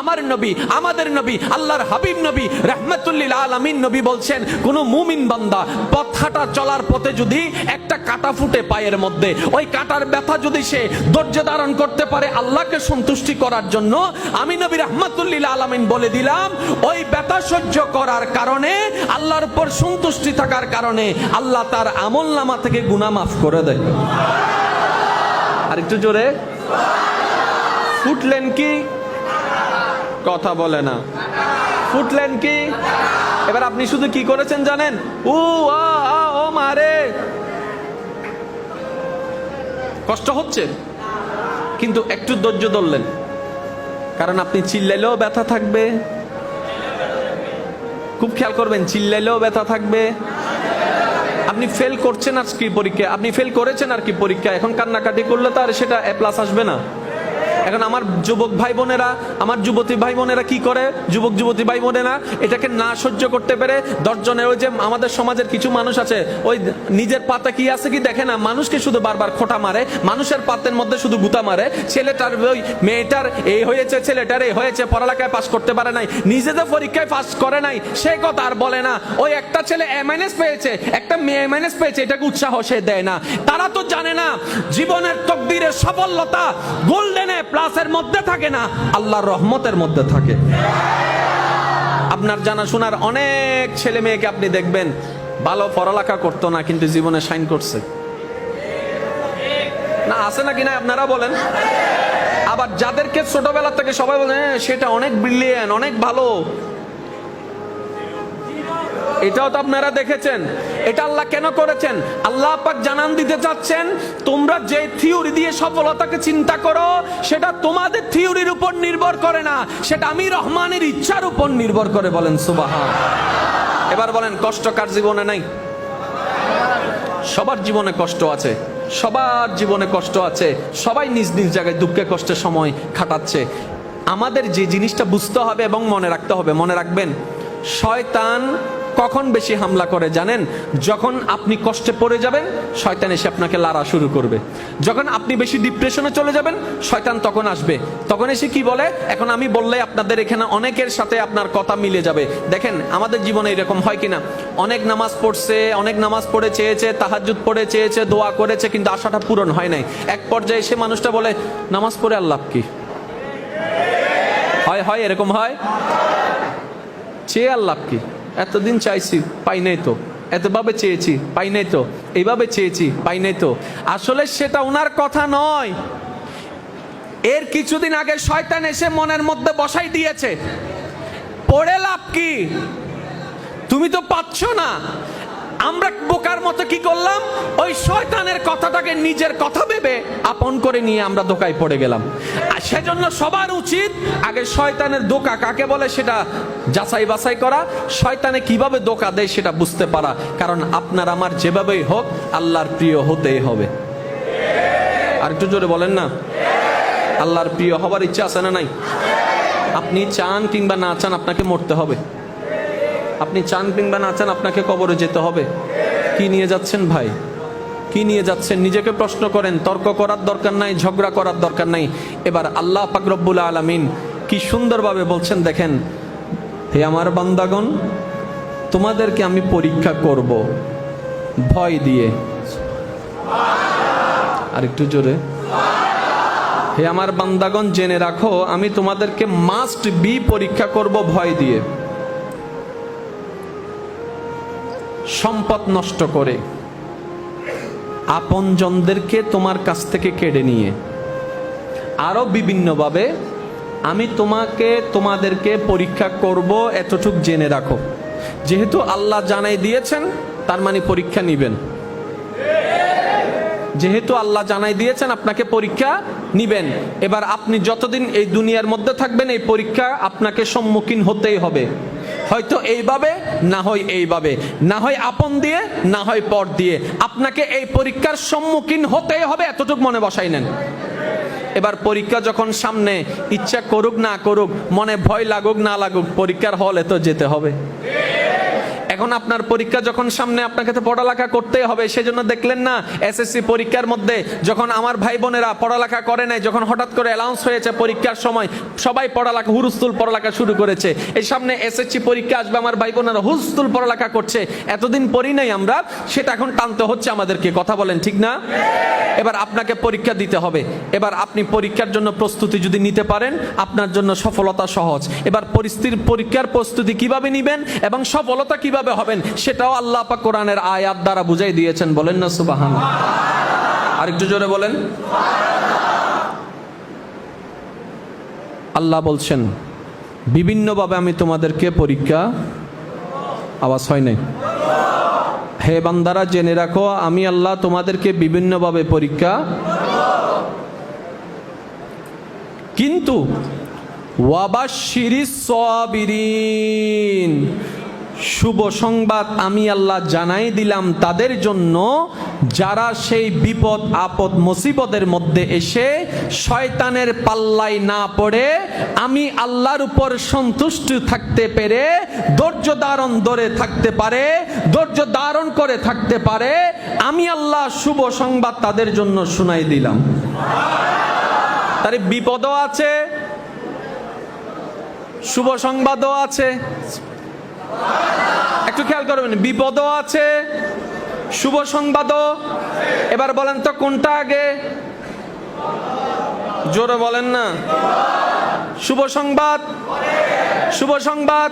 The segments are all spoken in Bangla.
আমার নবী, আমাদের নবী, আল্লাহর হাবিব নবী রাহমাতুল লিল আলামিন নবী বলছেন, কোন মুমিন বান্দা পথ হাঁটা চলার পথে যদি একটা কাঁটা ফুটে পায়ের মধ্যে, ওই কাঁটার ব্যথা যদি সে ধৈর্য ধারণ করতে পারে আল্লাহকে সন্তুষ্টি করার জন্য, আমি নবী রাহমাতুল লিল আলামিন বলে দিলাম, ওই ব্যথা সহ্য করার কারণে, আল্লাহর উপর সন্তুষ্টি থাকার কারণে আল্লাহ তার আমলনামা থেকে গুনাহ মাফ করে দেয়। আর একটু জোরে ফুটলেন কি? কথা বলে না। ফুটলেন কি? এবার আপনি শুধু কি করেছেন জানেন? ও ও মারে, কষ্ট হচ্ছে কিন্তু একটু ধৈর্য ধরলেন, কারণ আপনি চিল্লাইলেও ব্যথা থাকবে। খুব খেয়াল করবেন, চিল্লাইলেও ব্যথা থাকবে। আপনি ফেল করছেন আর কি পরীক্ষা, আপনি ফেল করেছেন আর কি পরীক্ষা, এখন কান্নাকাটি করলে তো আর সেটা এ প্লাস আসবে না। এখন আমার যুবক ভাই বোনেরা, আমার যুবতী ভাই বোনেরা কি করে, যুবক যুবতী ভাই বোনেরা এটাকে না সহ্য করতে পেরে 10 জনের, ওই যে আমাদের সমাজের কিছু মানুষ আছে, ওই নিজের পাতে কি আছে কি দেখে না, মানুষকে শুধু বারবার খোঁটা মারে, মানুষের পাতের মধ্যে শুধু গুতা মারে। ছেলেটার ওই মেয়েটার এই হয়েছে, ছেলেটার এই হয়েছে, পড়ালেখায় পাস করতে পারে নাই, নিজেদের পরীক্ষায় পাস করে নাই, সে কথা আর বলে না। ওই একটা ছেলে A- পেয়েছে, একটা মেয়ে A- পেয়েছে, এটাকে উৎসাহ সে দেয় না। তারা তো জানে না জীবনের তকদিরের সফলতা গোল্ডেনে প্লাসের মধ্যে থাকে না, আল্লাহর রহমতের মধ্যে থাকে। আপনার জানাশোনার অনেক ছেলে মেয়েকে আপনি দেখবেন ভালো পড়ালেখা করতো না, কিন্তু জীবনে শাইন করছে না, আছে নাকি না আপনারা বলেন? আবার যাদেরকে ছোটবেলা থেকে সবাই বলে সেটা অনেক ব্রিলিয়ান্ট, অনেক ভালো, এটাও তো আপনারা দেখেছেন। এটা আল্লাহ কেন করেছেন? আল্লাহ পাক জানান দিতে চাচ্ছেন, তোমরা যে থিওরি দিয়ে সফলতাকে চিন্তা করো, সেটা তোমাদের থিওরির উপর নির্ভর করে না, সেটা আমি রহমানের ইচ্ছার উপর নির্ভর করে। বলেন সুবহান। এবার বলেন, কষ্ট কার জীবনে নাই? সবার জীবনে কষ্ট আছে, সবার জীবনে কষ্ট আছে, সবাই নিজ নিজ জায়গায় দুঃখে কষ্টে সময় কাটাচ্ছে। আমাদের যে জিনিসটা বুঝতে হবে এবং মনে রাখতে হবে, মনে রাখবেন, শয়তান কখন বেশি হামলা করে জানেন? যখন আপনি কষ্টে পড়ে যাবেন, শয়তান এসে আপনাকে লাড়া শুরু করবে। যখন আপনি বেশি ডিপ্রেশনে চলে যাবেন, শয়তান তখন আসবে। তখন এসে কি বলে, এখন আমি বললে আপনাদের এখানে অনেকের সাথে আপনার কথা মিলে যাবে। দেখেন আমাদের জীবনে এরকম হয় কিনা, অনেক নামাজ পড়ছে, অনেক নামাজ পড়ে চেয়েছে, তাহাজ্জুদ পড়ে চেয়েছে, দোয়া করেছে, কিন্তু আশাটা পূরণ হয় নাই। এক পর্যায়ে এসে মানুষটা বলে, নামাজ পড়ে আর লাভ কি? হয় এরকম হয়, চেয়ে আর লাভ কি? এতদিন চাইছি পাই নাই তো, এতভাবে চেয়েছি পাই নাই তো, এইভাবে চেয়েছি পাই নাই তো। আসলে সেটা ওনার কথা নয়, এর কিছুদিন আগে শয়তান এসে মনের মধ্যে বসাই দিয়েছে, পড়ে লাভ কি, তুমি তো পাচ্ছ না। আমরা বোকার মতো কি করলাম, ওই শয়তানের কথাটাকে নিজের কথা ভেবে আপন করে নিয়ে আমরা ধোঁকায় পড়ে গেলাম। আর সেজন্য সবার উচিত আগে শয়তানের ধোঁকা কাকে বলে সেটা যাচাই বাছাই করা, শয়তানে কিভাবে ধোঁকা দেয় সেটা বুঝতে পারা। কারণ আপনার আমার যেভাবেই হোক আল্লাহর প্রিয় হতেই হবে। আর একটু জোরে বলেন না, আল্লাহর প্রিয় হবার ইচ্ছা আছে না নাই? আপনি চান কিংবা না চান আপনাকে মরতে হবে, আপনি চান কিংবা না চান আপনাকে কবরে যেতে হবে। কি নিয়ে যাচ্ছেন ভাই, কি নিয়ে যাচ্ছেন? নিজেকে প্রশ্ন করেন। তর্ক করার দরকার নাই, ঝগড়া করার দরকার নাই। এবার আল্লাহ পাক রব্বুল আলামিন কি সুন্দরভাবে বলছেন দেখেন, হে আমার বান্দাগণ, তোমাদেরকে আমি পরীক্ষা করব ভয় দিয়ে। আর একটু জোরে, হে আমার বান্দাগণ জেনে রাখো, আমি তোমাদেরকে মাস্ট বি পরীক্ষা করব ভয় দিয়ে। সম্পদ নষ্ট করে, আপনজনদেরকে তোমার কাছ থেকে কেড়ে নিয়ে, আরো বিভিন্নভাবে আমি তোমাদেরকে পরীক্ষা করব, এতটুক জেনে রাখো। যেহেতু আল্লাহ জানাই দিয়েছেন, তার মানে পরীক্ষা নিবেন। যেহেতু আল্লাহ জানাই দিয়েছেন, আপনাকে পরীক্ষা নিবেন। এবার আপনি যতদিন এই দুনিয়ার মধ্যে থাকবেন, এই পরীক্ষা আপনাকে সম্মুখীন হতেই হবে। হয়তো এইভাবে, না হয় এইভাবে, না হয় আপন দিয়ে, না হয় পর দিয়ে, আপনাকে এই পরীক্ষার সম্মুখীন হতেই হবে, এতটুকু মনে বসাই নেন। এবার পরীক্ষা যখন সামনে, ইচ্ছা করুক না করুক, মনে ভয় লাগুক না লাগুক, পরীক্ষার হলে তো যেতে হবে। এখন আপনার পরীক্ষা যখন সামনে, আপনাকে তো পড়ালেখা করতেই হবে। সেজন্য দেখলেন না এসএসসি পরীক্ষার মধ্যে যখন আমার ভাই বোনেরা পড়ালেখা করে নাই, যখন হঠাৎ করে অ্যানাউন্স হয়েছে পরীক্ষার সময় সবাই পড়ালেখা হুরুস্তুল পড়ালেখা শুরু করেছে। এই সামনে এসএসসি পরীক্ষা আসবে, আমার ভাই বোনেরা হুরুস্তুল পড়ালেখা করছে। এতদিন পড়ি নাই আমরা, সেটা এখন টানতে হচ্ছে আমাদেরকে। কথা বলেন ঠিক না? এবার আপনাকে পরীক্ষা দিতে হবে। এবার আপনি পরীক্ষার জন্য প্রস্তুতি যদি নিতে পারেন, আপনার জন্য সফলতা সহজ। এবার পরীক্ষার প্রস্তুতি কিভাবে নিবেন এবং সফলতা কিভাবে হবেন, সেটাও আল্লাহ পাক কোরআনের আয়াত দ্বারা বুঝাই দিয়েছেন। বলেন না সুবহানাল্লাহ? আরেকটু জোরে বলেন। আল্লাহ বলছেন বিভিন্নভাবে আমি তোমাদেরকে পরীক্ষা, আওয়াজ হয় নাই, হে বান্দারা জেনে রাখো আমি আল্লাহ তোমাদেরকে বিভিন্নভাবে পরীক্ষা, কিন্তু ওয়াবাশশিরিস সাবিরিন, শুভ সংবাদ আমি আল্লাহ জানাই দিলাম তাদের জন্য যারা সেই বিপদ আপদ মুসিবতের মধ্যে এসে শয়তানের পাল্লায় না পড়ে আমি আল্লাহর উপর সন্তুষ্ট থাকতে পেরে ধৈর্য ধারণ ধরে থাকতে পারে, ধৈর্য ধারণ করে থাকতে পারে। আমি আল্লাহ শুভ সংবাদ তাদের জন্য শুনাই দিলাম। তার বিপদও আছে, শুভ সংবাদও আছে। একটু খেয়াল করবেন, বিপদও আছে, শুভ সংবাদও। এবার বলেন তো কোনটা আগে? জোরে বলেন না। শুভ সংবাদ, শুভ সংবাদ।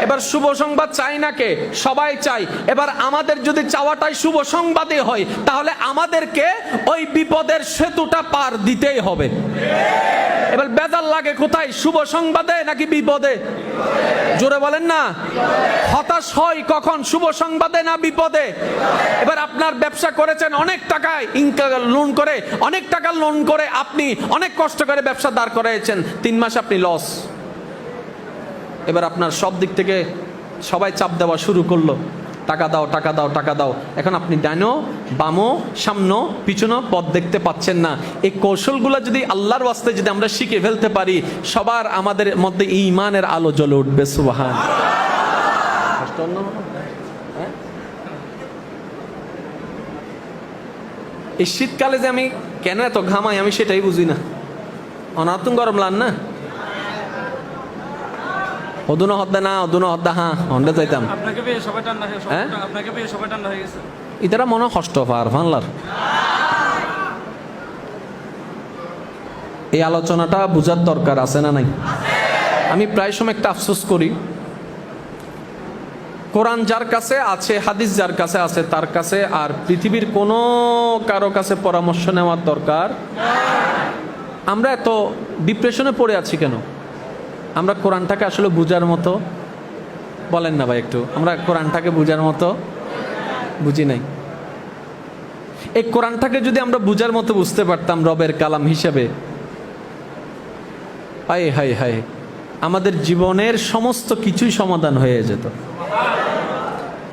এবার শুভ সংবাদ চাই না কে? সবাই চাই। এবার আমাদের যদি চাওয়াটাই শুভ সংবাদই হয়, তাহলে আমাদেরকে ওই বিপদের সেতুটা পার দিতেই হবে। এবার বেজার লাগে কোথায়, শুভ সংবাদে নাকি বিপদে? জোরে বলেন না। হতাশ হয় কখন, শুভ সংবাদে না বিপদে? এবার আপনার ব্যবসা করেছেন অনেক টাকায় লোন করে, অনেক টাকা লোন করে আপনি অনেক কষ্ট করে ব্যবসা দাঁড় করাইছেন, 3 মাস আপনি লস। এবার আপনার সব দিক থেকে সবাই চাপ দেওয়া শুরু করলো, টাকা দাও টাকা দাও টাকা দাও। এখন আপনি ডাইনো বামো সামনো পিছনো পথ দেখতে পাচ্ছেন না। এই কৌশলগুলো যদি আল্লাহর ওয়াস্তে যদি আমরা শিখে ফেলতে পারি, সবার আমাদের মধ্যে ঈমানের আলো জ্বলে উঠবে। সুবহান। এই শীতকালে যে আমি কেন এত ঘামাই আমি সেটাই বুঝি না। অনাতুন গরম লান না, অদুনো হদ্দা না অদুনো হদ্দা, হ্যাঁ হন্ডে যাইতাম। আপনাকে পেয়ে সবাই ঠান্ডা হয়ে গেছে, আপনাকে পেয়ে সবাই ঠান্ডা হয়ে গেছে। ইতারা মনে কষ্ট পার ফানলার। এই আলোচনাটা বুঝার দরকার আছে না নাই? আমি প্রায় সময় একটা আফসোস করি, কোরআন যার কাছে আছে, হাদিস যার কাছে আছে, তার কাছে আর পৃথিবীর কোনো কারো কাছে পরামর্শ নেওয়ার দরকার। আমরা এত ডিপ্রেশনে পড়ে আছি কেন? আমরা কোরআনটাকে আসলে বুঝার মতো, বলেন না ভাই একটু, আমরা কোরআনটাকে বুঝার মতো বুঝি নাই। এই কোরআনটাকে যদি আমরা বুঝার মতো বুঝতে পারতাম রবের কালাম হিসেবে, হায় হায় হায়, আমাদের জীবনের সমস্ত কিছুই সমাধান হয়ে যেত।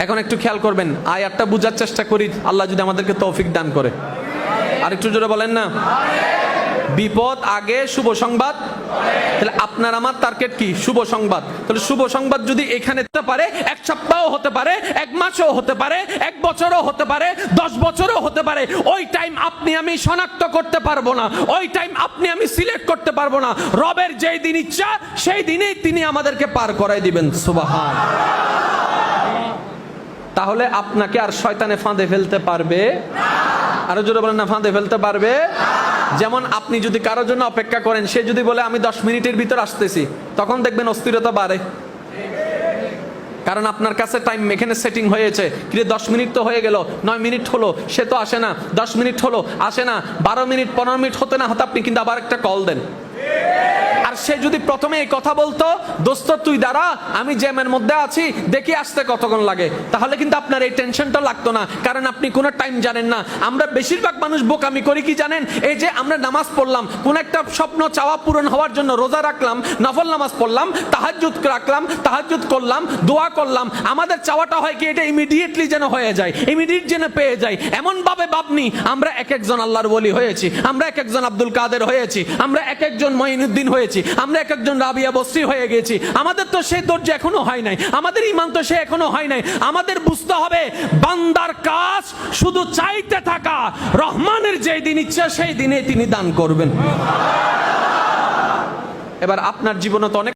এখন একটু খেয়াল করবেন, আয়াতটা বুঝার চেষ্টা করি, আল্লাহ যদি আমাদেরকে তৌফিক দান করে। আর একটু জোরে বলেন না। বিপদ আগে, শুভ সংবাদ। তাহলে আপনার আমার টার্গেট কি? শুভ সংবাদ। তাহলে শুভ সংবাদ যদি এখানে হতে পারে, 1 সপ্তাহ হতে পারে, 1 মাসও হতে পারে, 1 বছরও হতে পারে, 10 বছরও হতে পারে। ওই টাইম আপনি আমি শনাক্ত করতে পারবো না, ওই টাইম আপনি আমি সিলেক্ট করতে পারবো না। রবের যেই দিন ইচ্ছা সেই দিনেই তিনি আমাদেরকে পার করাই দিবেন। সুবহান। তাহলে আপনাকে আর শয়তানে ফাঁদে ফেলতে পারবে? আরো জোরে বলেন না, ফাঁদে ফেলতে পারবে? যেমন আপনি যদি কারোর জন্য অপেক্ষা করেন, সে যদি বলে আমি 10 মিনিটের ভিতর আসতেছি, তখন দেখবেন অস্থিরতা বাড়ে। কারণ আপনার কাছে টাইম এখানে সেটিং হয়েছে, কিন্তু 10 মিনিট তো হয়ে গেল, 9 মিনিট হলো, সে তো আসে না, 10 মিনিট হলো আসে না, 12 মিনিট 15 মিনিট হতে না হতে আপনি কিন্তু আবার একটা কল দেন। আর সে যদি প্রথমে এই কথা বলতো, দোস্ত তুই দাঁড়া, আমি জ্যামের মধ্যে আছি, দেখি আসতে কতক্ষণ লাগে, তাহলে কিন্তু আপনার এই টেনশনটা লাগতো না, কারণ আপনি কোনো টাইম জানেন না। আমরা বেশিরভাগ মানুষ বোকামি করি কি জানেন? এই যে আমরা নামাজ পড়লাম, কোন একটা স্বপ্ন চাওয়া পূরণ হওয়ার জন্য রোজা রাখলাম, নফল নামাজ পড়লাম, তাহাজ্জুদ রাখলাম, তাহাজ্জুদ করলাম, দোয়া করলাম, আমাদের চাওয়াটা হয় কি এটা ইমিডিয়েটলি যেন হয়ে যায়, ইমিডিয়েট যেন পেয়ে যায়। এমন ভাবে ভাবনি আমরা এক একজন আল্লাহর ওলি হয়েছি, আমরা এক একজন আব্দুল কাদের হয়েছি, আমরা এক একজন মঈনুদ্দিন হয়েছি, আমরা এক একজন রাবিয়া বসরি হয়ে গেছি। আমাদের তো সেই ধৈর্য এখনো হয় নাই, আমাদের ঈমান তো সে এখনো হয় নাই। আমাদের বুঝতে হবে বান্দার কাজ শুধু চাইতে থাকা, রহমানের যেই দিন ইচ্ছা সেই দিনে তিনি দান করবেন। এবার আপনার জীবনে তো অনেক